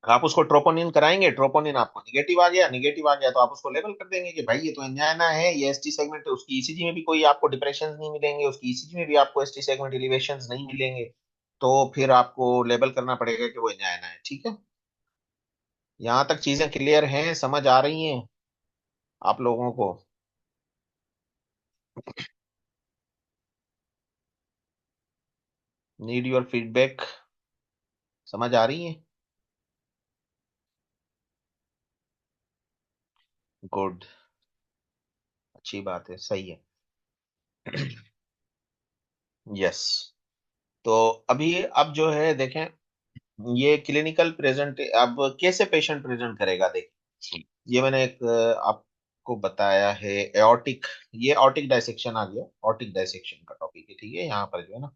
आप उसको ट्रोपोनिन कराएंगे, ट्रोपोनिन आपको निगेटिव आ गया, निगेटिव आ गया तो आप उसको लेबल कर देंगे कि भाई ये तो एंजाइना है, ये ST सेगमेंट है। उसकी ECG में भी कोई आपको डिप्रेशन नहीं मिलेंगे, उसकी ECG में भी आपको ST सेगमेंट एलिवेशन नहीं मिलेंगे। तो फिर आपको लेबल करना पड़ेगा कि वो एंजाइना है। ठीक है, यहाँ तक चीजें क्लियर हैं, समझ आ रही हैं आप लोगों को? Need your feedback. समझ आ रही है? गुड, अच्छी बात है, सही है। यस, तो अभी अब जो है देखें, ये क्लिनिकल प्रेजेंट अब कैसे पेशेंट प्रेजेंट करेगा देखिए। ये मैंने एक आपको बताया है एओर्टिक, ये ऑर्टिक डाइसेक्शन आ गया, ऑर्टिक डाइसेक्शन का टॉपिक है, ठीक है। यहाँ पर जो है ना,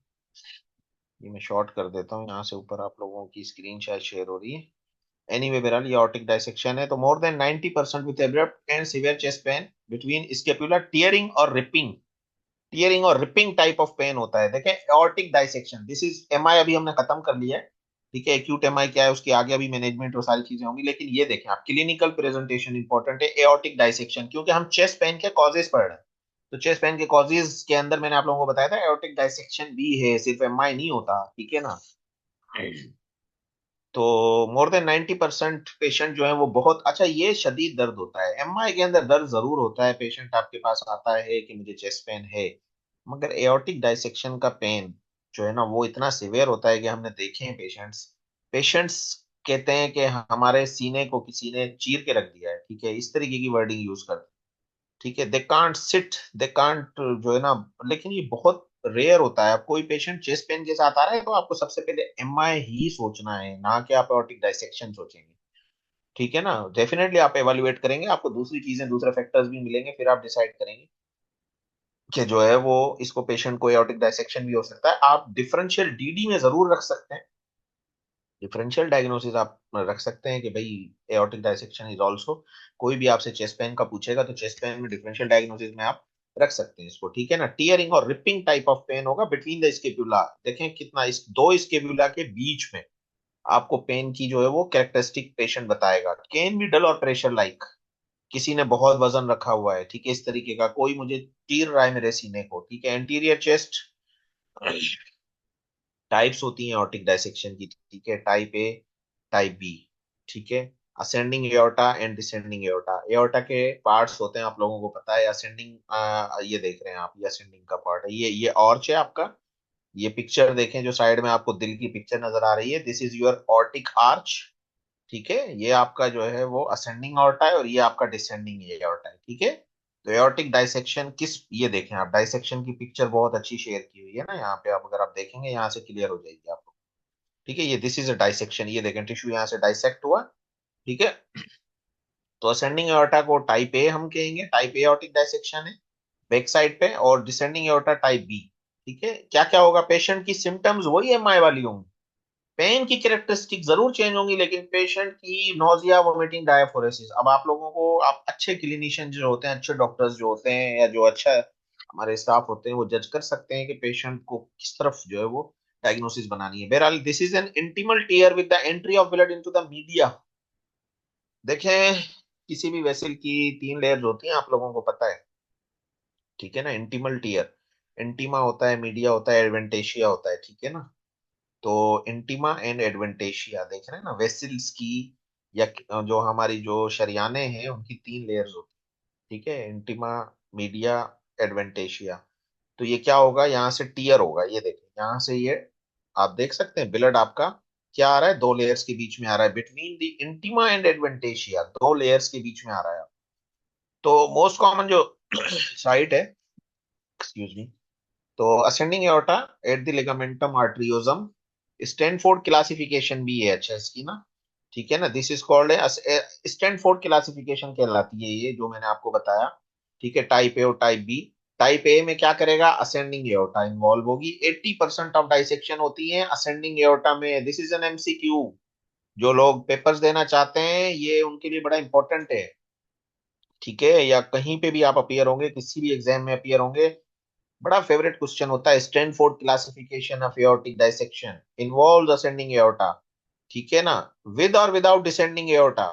ये मैं शॉर्ट कर देता हूँ यहाँ से, ऊपर आप लोगों की स्क्रीन शायद शेयर हो रही है। एनीवे बहरहाल ये ऑर्टिक डाइसेक्शन है। तो more than 90% with abrupt and severe chest pain between scapula tearing और रिपिंग, टीयरिंग और रिपिंग टाइप ऑफ पेन होता है। देखें aortic dissection, this is MI अभी हमने खत्म कर लिया है, ठीक है। एक्यूट एमआई क्या है उसके आगे अभी मैनेजमेंट और सारी चीजें होंगी, लेकिन ये देखें आप क्लिनिकल प्रेजेंटेशन इंपॉर्टेंट है एओर्टिक डाइसेक्शन, क्योंकि हम चेस्ट पेन के कॉजेज पढ़ रहे हैं। तो चेस्ट पेन के कॉजेज के अंदर मैंने आप लोगों को बताया था एओर्टिक डाइसेक्शन भी है, सिर्फ एमआई नहीं होता, ठीक है ना। तो मोर देन 90% पेशेंट जो है वो बहुत अच्छा, ये शदीद दर्द होता है, एमआई के अंदर दर्द जरूर होता है, पेशेंट आपके पास आता है कि मुझे चेस्ट पेन है, मगर एओर्टिक डाइसेक्शन का पेन जो है ना वो इतना सिवियर होता है कि हमने देखे हैं पेशेंट्स, पेशेंट्स कहते हैं कि हमारे सीने को किसी ने चीर के रख दिया है, ठीक है, इस तरीके की वर्डिंग यूज करते हैं, ठीक है। They can't sit, they can't जो है ना, लेकिन ये बहुत रेयर होता है। अब कोई पेशेंट चेस्ट पेन के साथ आ रहा है तो आपको सबसे पहले एमआई ही सोचना है, ना कि आप एओर्टिक डाइसेक्शन सोचेंगे, ठीक है ना। डेफिनेटली आप एवेल्युएट करेंगे, आपको दूसरी चीजें दूसरे फैक्टर्स भी मिलेंगे, फिर आप डिसाइड करेंगे कि जो है वो इसको पेशेंट को एओर्टिक डाइसेक्शन भी हो सकता है। आप डिफरेंशियल डीडी में जरूर रख सकते हैं, डिफरेंशियल डायग्नोसिस आप रख सकते हैं कि भाई एओर्टिक डाइसेक्शन इज आल्सो, कोई भी आपसे चेस्ट पेन का पूछेगा तो चेस्ट पेन में डिफरेंशियल डायग्नोसिस में आप रख सकते हैं इसको, ठीक है ना। टीयरिंग और रिपिंग टाइप ऑफ पेन होगा बिटवीन द स्केपुला, देखें कितना, इस दो स्केपुला के बीच में आपको पेन की जो है वो कैरेक्टरिस्टिक पेशेंट बताएगा। कैन बी डल और प्रेशर लाइक, किसी ने बहुत वजन रखा हुआ है, ठीक है, इस तरीके का, कोई मुझे चीर रहा है मेरे सीने को, ठीक है। एंटीरियर चेस्ट टाइप्स होती हैं ऑर्टिक डाइसेक्शन की, ठीक है, टाइप ए, टाइप बी, ठीक है। Ascending aorta and descending aorta, aorta के पार्ट्स होते हैं आप लोगों को पता है, असेंडिंग, ये देख रहे हैं आप, ये असेंडिंग का पार्ट है, ये ऑर्च है आपका, ये पिक्चर देखें जो साइड में आपको दिल की पिक्चर नजर आ रही है, this is your aortic arch, ठीक है। ये आपका जो है वो असेंडिंग ऑर्टा है और ये आपका डिसेंडिंग एओर्टा है, ठीक है। तो एओर्टिक डाइसेक्शन किस, ये देखें आप, डाइसेक्शन की पिक्चर बहुत अच्छी शेयर की हुई है ना यहाँ पे, आप अगर आप देखेंगे यहाँ से क्लियर हो जाएगी आपको, ठीक है। ये दिस इज अ डाइसेक्शन, ये देखें टिश्यू यहाँ से डाइसेक्ट हुआ, ठीक है। तो असेंडिंग एओर्टा को टाइप ए हम कहेंगे, टाइप ए एओर्टिक डाइसेक्शन है बैक साइड पे, और डिसेंडिंग एओर्टा टाइप बी, ठीक है। क्या क्या होगा, पेशेंट की सिम्टम्स वही एमआई वाली होंगी, पेन की कैरेक्टरिस्टिक जरूर चेंज होंगी, लेकिन पेशेंट की नोजिया, वोमिटिंग, डायफोरेसिस, अब आप लोगों को, आप अच्छे क्लिनिशियन जो होते हैं, अच्छे डॉक्टर्स जो होते हैं, या जो अच्छा हमारे स्टाफ होते हैं, वो जज कर सकते हैं कि पेशेंट को किस तरफ जो है वो डायग्नोसिस बनानी है। बहरहाल this is an intimal tear with the entry of blood into the media. देखें किसी भी वेसल की 3 लेयर्स होती हैं, आप लोगों को पता है, ठीक है ना। इंटीमल टीयर, इंटीमा होता है, मीडिया होता है, एडवेंटेशिया होता है, ठीक है ना। तो इंटीमा एंड एडवेंटेशिया देख रहे हैं ना, वेसल्स की, या जो हमारी जो शरियाने हैं उनकी 3 लेयर्स होती है, ठीक है, इंटीमा, मीडिया, एडवेंटेशिया। तो ये क्या होगा, यहाँ से टीयर होगा, ये देखिए यहाँ से ये आप देख सकते हैं ब्लड आपका क्या आ रहा है, 2 लेयर्स के बीच में आ रहा है, between the intima and adventitia, 2 layers के बीच में आ रहा है। तो मोस्ट कॉमन जो साइट है, एक्सक्यूज मी, तो ascending aorta at the ligamentum arteriosum, Stanford classification भी है अच्छा इसकी ना, ठीक है ना। This is called Stanford classification कहलाती है ये, जो मैंने आपको बताया, ठीक है। टाइप ए और टाइप बी, टाइप ए में क्या करेगा, असेंडिंग एओर्टा इन्वॉल्व होगी, 80% ऑफ डाइसेक्शन होती है असेंडिंग एओर्टा में। दिस इज एन एमसीक्यू, जो लोग पेपर्स देना चाहते हैं ये उनके लिए बड़ा इंपॉर्टेंट है, ठीक है, या कहीं पे भी आप अपियर होंगे, किसी भी एग्जाम में अपियर होंगे, बड़ा फेवरेट क्वेश्चन होता है, Stanford classification of aortic dissection involves ascending aorta, ठीक है ना, विद और विदाउट डिसेंडिंग एओर्टा,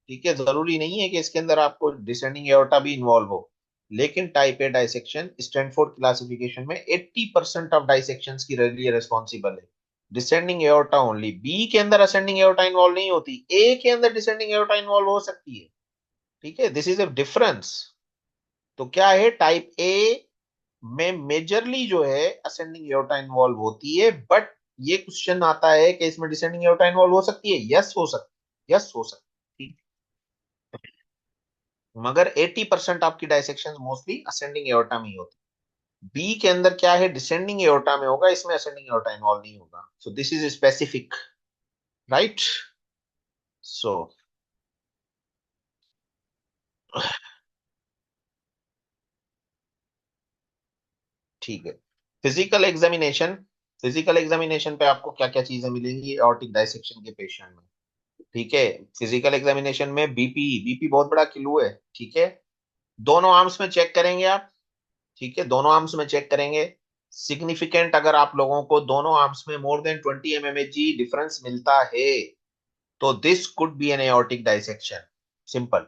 ठीक है। जरूरी नहीं है कि इसके अंदर आपको डिसेंडिंग एओर्टा भी इन्वॉल्व हो, लेकिन type A dissection Stanford classification में 80% ऑफ डाइसेक्शन की लिए रिस्पॉन्सिबल है, डिसेंडिंग एओर्टा ओनली। बी के अंदर असेंडिंग एओर्टा इन्वॉल्व नहीं होती, ए के अंदर डिसेंडिंग एओर्टा इन्वॉल्व हो सकती है, ठीक है। This is a difference. तो क्या है, टाइप ए में मेजरली जो है असेंडिंग एओर्टा इन्वॉल्व होती है, बट ये क्वेश्चन आता है कि इसमें डिसेंडिंग एओर्टा इन्वॉल्व हो सकती है, यस हो सकती, यस हो सकती है, मगर 80% आपकी डायसेक्शन मोस्टली असेंडिंग एओर्टा में ही होती बी के अंदर क्या है, डिसेंडिंग एओर्टा में होगा, इसमें असेंडिंग एओर्टा इन्वॉल्व नहीं होगा, so this is specific, right. So ठीक है। फिजिकल एग्जामिनेशन, फिजिकल एग्जामिनेशन पे आपको क्या क्या चीजें मिलेंगी एओर्टिक डाइसेक्शन के पेशेंट में। ठीक है, फिजिकल एग्जामिनेशन में बीपी, बीपी बहुत बड़ा क्लू है। ठीक है, दोनों आर्म्स में चेक करेंगे आप। ठीक है, दोनों आर्म्स में चेक करेंगे। सिग्निफिकेंट अगर आप लोगों को दोनों आर्म्स में मोर देन 20 mmHg डिफरेंस मिलता है तो this could be an aortic dissection, simple.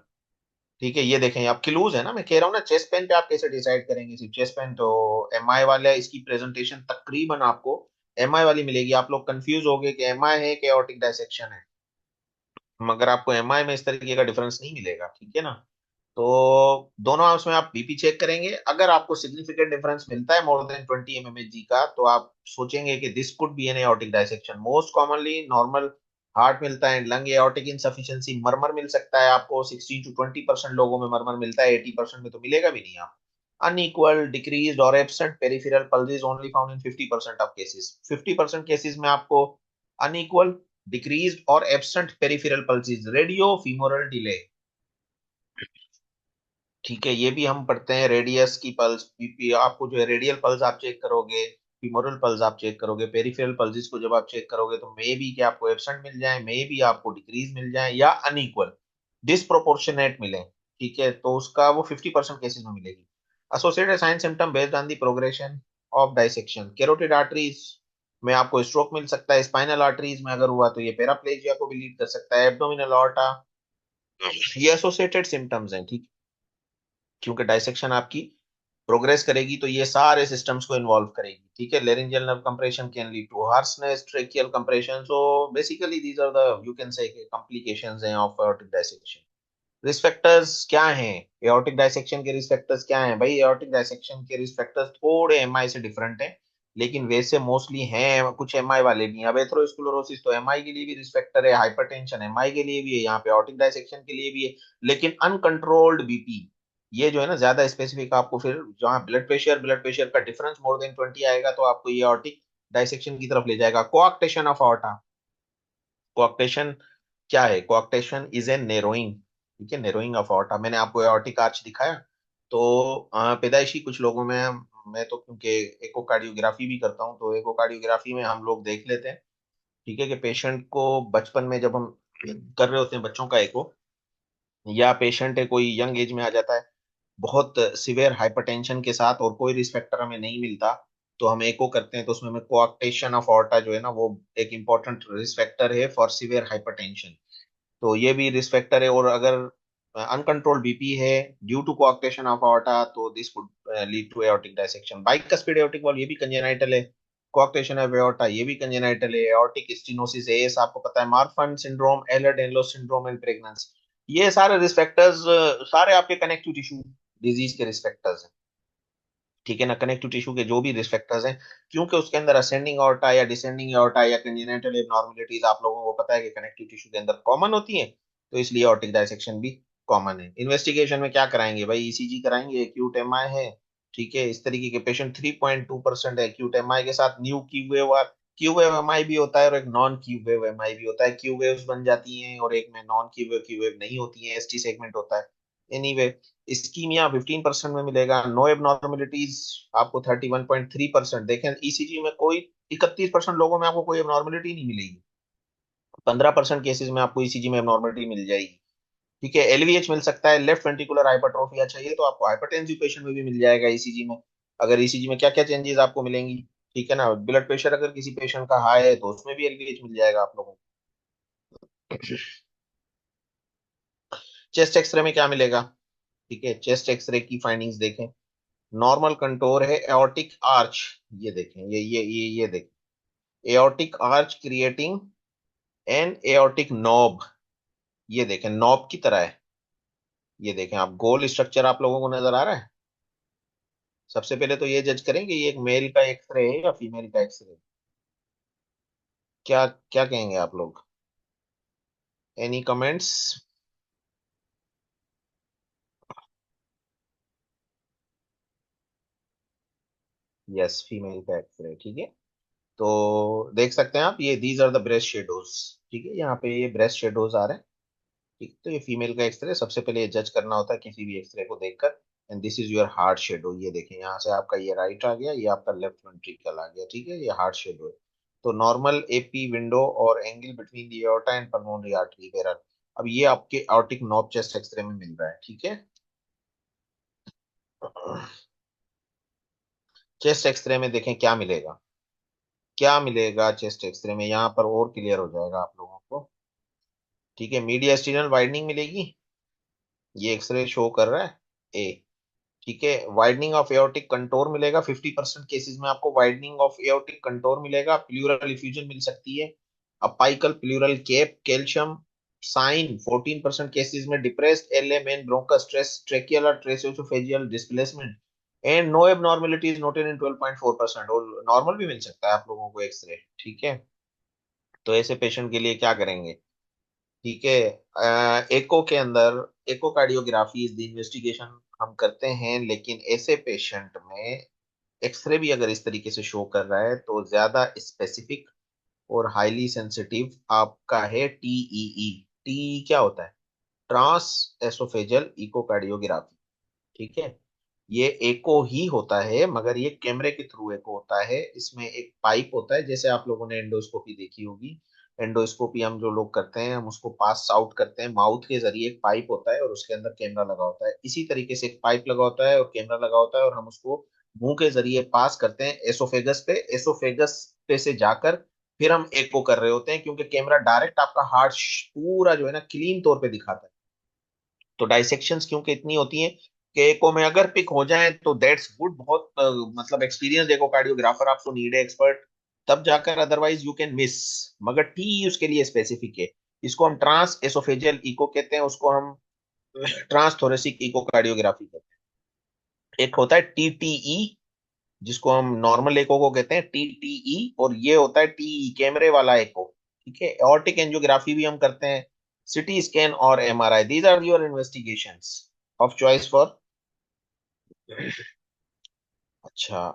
ठीक है, ये देखें आप, क्लूज है ना, मैं कह रहा हूँ ना, चेस्ट पेन पे आप कैसे डिसाइड करेंगे, सिर्फ चेस्ट पेन तो एमआई वाला, इसकी प्रेजेंटेशन तकरीबन आपको एमआई वाली मिलेगी, आप लोग कंफ्यूज हो गए कि एमआई है कि एओर्टिक डाइसेक्शन है, मगर आपको एमआई में इस तरीके का डिफरेंस नहीं मिलेगा। ठीक है ना, तो दोनों आर्म्स में आप बीपी चेक करेंगे, अगर आपको सिग्निफिकेंट डिफरेंस मिलता है मोर देन 20 mmHg का तो आप सोचेंगे कि this could be an aortic dissection. Most commonly normal heart मिलता है, लंग एओर्टिक इनसफिशिएंसी, मरमर मिल सकता है आपको, 16 to 20% लोगों में मरमर मिलता है, 80% में तो मिलेगा भी नहीं आप। अनइक्वल डिक्रीज और absent peripheral pulses only found in 50% of cases, 50% cases में आपको अनइक्वल डिक्रीज और absent peripheral pulses, radio femoral delay. ठीक है, ये भी हम पढ़ते हैं, रेडियस की पल्स, पीपी आपको जो है रेडियल पल्स आप चेक करोगे, फीमोरल पल्स आप चेक करोगे, पेरिफेरल पल्सेस को जब आप चेक करोगे तो मे बी कि आपको एब्सेंट मिल जाए, मे बी आपको डिक्रीज मिल जाए, या अनइक्वल डिसप्रोपोर्शनेट मिले। ठीक है, तो उसका वो 50% केसेस में मिलेगी। Associated sign symptom based on the progression of dissection, carotid arteries में आपको स्ट्रोक मिल सकता है, स्पाइनल आर्टरीज में अगर हुआ तो ये पैराप्लेजिया को भी लीड कर सकता है, एब्डोमिनल ऑर्टा, ये एसोसिएटेड सिम्टम्स हैं। ठीक, क्योंकि डाइसेक्शन आपकी प्रोग्रेस करेगी तो ये सारे सिस्टम्स को इन्वॉल्व करेगी। ठीक है, laryngeal nerve compression can lead to hoarseness, tracheal compression, so basically these are the you can say complications हैं of aortic dissection. Risk factors क्या हैं, एओर्टिक डाइसेक्शन के रिस्क फैक्टर्स क्या हैं भाई, एओर्टिक डाइसेक्शन के रिस्क फैक्टर्स थोड़े MI से डिफरेंट हैं, लेकिन वैसे मोस्टली हैं, कुछ एमआई वाले भी हैं। अब एथेरोस्क्लेरोसिस तो एमआई के लिए भी रिस्क फैक्टर है, हाइपरटेंशन एमआई के लिए भी है, यहाँ पे एओर्टिक डाइसेक्शन के लिए भी है, लेकिन अनकंट्रोल्ड बीपी, ये जो है ना ज्यादा स्पेसिफिक, आपको फिर जहाँ ब्लड प्रेशर का डिफरेंस मोर देन 20 आएगा तो आपको ये एओर्टिक डाइसेक्शन की तरफ ले जाएगा। कोआक्टेशन ऑफ aorta, कोआक्टेशन क्या है, कोआक्टेशन इज ए नेरोइंग। ठीक है, नेरोइंग ऑफ aorta, मैंने आपको एओर्टिक आर्च दिखाया, तो पैदाइशी कुछ लोगों में, मैं तो क्योंकि एकोकार्डियोग्राफी भी करता हूँ तो एकोकार्डियोग्राफी में हम लोग देख लेते हैं। ठीक है, कि पेशेंट को बचपन में जब हम कर रहे होते हैं बच्चों का एको, या पेशेंट है कोई यंग एज में आ जाता है बहुत सिवियर हाइपरटेंशन के साथ और कोई रिस्क फैक्टर हमें नहीं मिलता, तो हम एको करते हैं तो उसमें हमें कोआक्टेशन ऑफ aorta जो है ना वो एक इंपॉर्टेंट रिस्क फैक्टर है फॉर सिवियर हाइपरटेंशन। तो ये भी रिस्क फैक्टर है, और अगर अनकंट्रोल्ड बीपी है due to coarctation of aorta तो this could lead to aortic dissection. Bicuspid aortic valve, ये भी कंजेनाइटल है, कोआक्टेशन ऑफ aorta ये भी कंजेनाइटल है, एओर्टिक स्टेनोसिस एएस आपको पता है, Marfan syndrome, Ehlers Danlos syndrome and pregnancy, ये सारे रिस्क फैक्टर्स, सारे आपके कनेक्टिव टिश्यू डिजीज के रिस्क फैक्टर्स हैं। ठीक है ना, कनेक्टिव टिश्यू के जो भी रिस्क फैक्टर्स हैं, क्योंकि उसके अंदर असेंडिंग aorta या डिसेंडिंग aorta या कंजेनिटल एबनॉर्मलिटीज आप लोगों को पता है कि कनेक्टिव टिश्यू के अंदर कॉमन होती हैं, तो इसलिए ऑर्टिक डाइसेक्शन भी कॉमन है। इन्वेस्टिगेशन में क्या कराएंगे भाई, ईसीजी कराएंगे, एक्यूट एमआई है। ठीक है, इस तरीके के पेशेंट 3.2% है एक्यूट एमआई के साथ, new Q wave, Q wave MI भी होता है और एक नॉन क्यू वेव एमआई भी होता है, क्यू वेव्स बन जाती हैं और एक में नॉन क्यू वेव नहीं होती है, एसटी सेगमेंट होता है। एनीवे, इस्कीमिया 15% में मिलेगा, नो एबनॉर्मलिटीज आपको 31.3%, देखें ईसीजी में कोई 31% लोगों में आपको कोई एबनॉर्मलिटी नहीं मिलेगी, 15% केसेस में आपको ईसीजी में एबनॉर्मलिटी मिल जाएगी। ठीक है, एलवीएच मिल सकता है, लेफ्ट वेंट्रिकुलर हाइपरट्रोफिया चाहिए तो आपको हाइपरटेंसिव पेशेंट में भी मिल जाएगा ईसीजी में। अगर ईसीजी में क्या क्या चेंजेस आपको मिलेंगी, ठीक है ना, ब्लड प्रेशर अगर किसी पेशेंट का हाई है तो उसमें भी एलवीएच मिल जाएगा आप लोगों को। चेस्ट एक्सरे में क्या मिलेगा, ठीक है, चेस्ट एक्सरे की फाइंडिंग्स देखें, नॉर्मल कंटोर है, एओर्टिक आर्च, ये देखें, ये देखें, aortic arch creating an aortic knob, ये देखें नॉब की तरह है, ये देखें आप, गोल स्ट्रक्चर आप लोगों को नजर आ रहा है। सबसे पहले तो ये जज करें कि ये एक मेल का एक्सरे है या फीमेल का एक्सरे, क्या क्या कहेंगे आप लोग, एनी कमेंट्स। यस, फीमेल का एक्सरे, ठीक है। तो देख सकते हैं आप, ये these are the breast shadows, ठीक है, यहाँ पे ये ब्रेस्ट शेडोज आ रहे हैं। ठीक, तो ये फीमेल का एक्सरे, सबसे पहले ये जज करना होता है किसी भी एक्सरे को देखकर। And this is your heart shadow, ये देखें यहाँ से आपका ये राइट आ गया, ये आपका लेफ्ट वेंट्रिकल आ गया, ठीक है, ये हार्ट शेडो है। तो नॉर्मल एपी विंडो और angle between the aorta and pulmonary artery where. अब ये आपके आर्टिक नॉब चेस्ट एक्सरे में मिल रहा है, ठीक है। चेस्ट एक्सरे में देखें क्या मिलेगा, क्या मिलेगा चेस्ट एक्सरे में, यहाँ पर और क्लियर हो जाएगा आप लोगों को। ठीक है, मीडियस्टिनल वाइडनिंग मिलेगी, ये एक्सरे शो कर रहा है ए। ठीक है, वाइडनिंग ऑफ एओर्टिक कंटोर मिलेगा, 50% केसेस में आपको वाइडनिंग ऑफ एओर्टिक कंटोर मिलेगा। प्लूरल इफ्यूजन मिल सकती है। Apical pleural cap calcium sign, 14% cases में depressed LM and bronchus stress tracheal और tracheoesophageal displacement and no abnormalities noted in 12.4%। और नॉर्मल भी मिल सकता है आप लोगों को एक्सरे, ठीक है। तो ऐसे पेशेंट के लिए क्या करेंगे, ठीक है। एको के अंदर एकोकार्डियोग्राफी इज द इन्वेस्टिगेशन हम करते हैं, लेकिन ऐसे पेशेंट में एक्सरे भी अगर इस तरीके से शो कर रहा है तो ज्यादा स्पेसिफिक और हाईली सेंसिटिव आपका है टीईई। टीई क्या होता है, ट्रांस एसोफेजल इकोकार्डियोग्राफी, ठीक है। ये एको ही होता है, मगर ये कैमरे के थ्रू एको होता है। इसमें एक पाइप होता है, जैसे आप लोगों ने एंडोस्कोपी देखी होगी। एंडोस्कोपी हम जो लोग करते हैं, हम उसको पास आउट करते हैं माउथ के जरिए, एक पाइप होता है और उसके अंदर कैमरा लगा होता है। इसी तरीके से एक पाइप लगा होता है और कैमरा लगा होता है, और हम उसको मुंह के जरिए पास करते हैं एसोफेगस पे। एसोफेगस पे से जाकर फिर हम एको कर रहे होते हैं, क्योंकि कैमरा डायरेक्ट आपका हार्ट पूरा जो है ना क्लीन तौर पे दिखाता है। तो डाइसेक्शंस क्योंकि इतनी होती हैं कि एको में अगर पिक हो जाए तो दैट्स गुड, बहुत मतलब एक्सपीरियंस एको कार्डियोग्राफर आपको नीड है, एक्सपर्ट, तब जाकर, अदरवाइज यू कैन मिस। मगर टी उसके लिए स्पेसिफिक है। इसको हम ट्रांस एसोफेजियल इको कहते हैं, उसको हम ट्रांस थोरेसिक इको कार्डियोग्राफी कहते हैं। एक होता है टीटीई, जिसको हम नॉर्मल एको को कहते हैं टीटीई, और ये होता है टीई कैमरे वाला एको, ठीक है। एओर्टिक एंजियोग्राफी भी हम करते हैं, सिटी स्कैन और MRI, these are your investigations of choice for. अच्छा,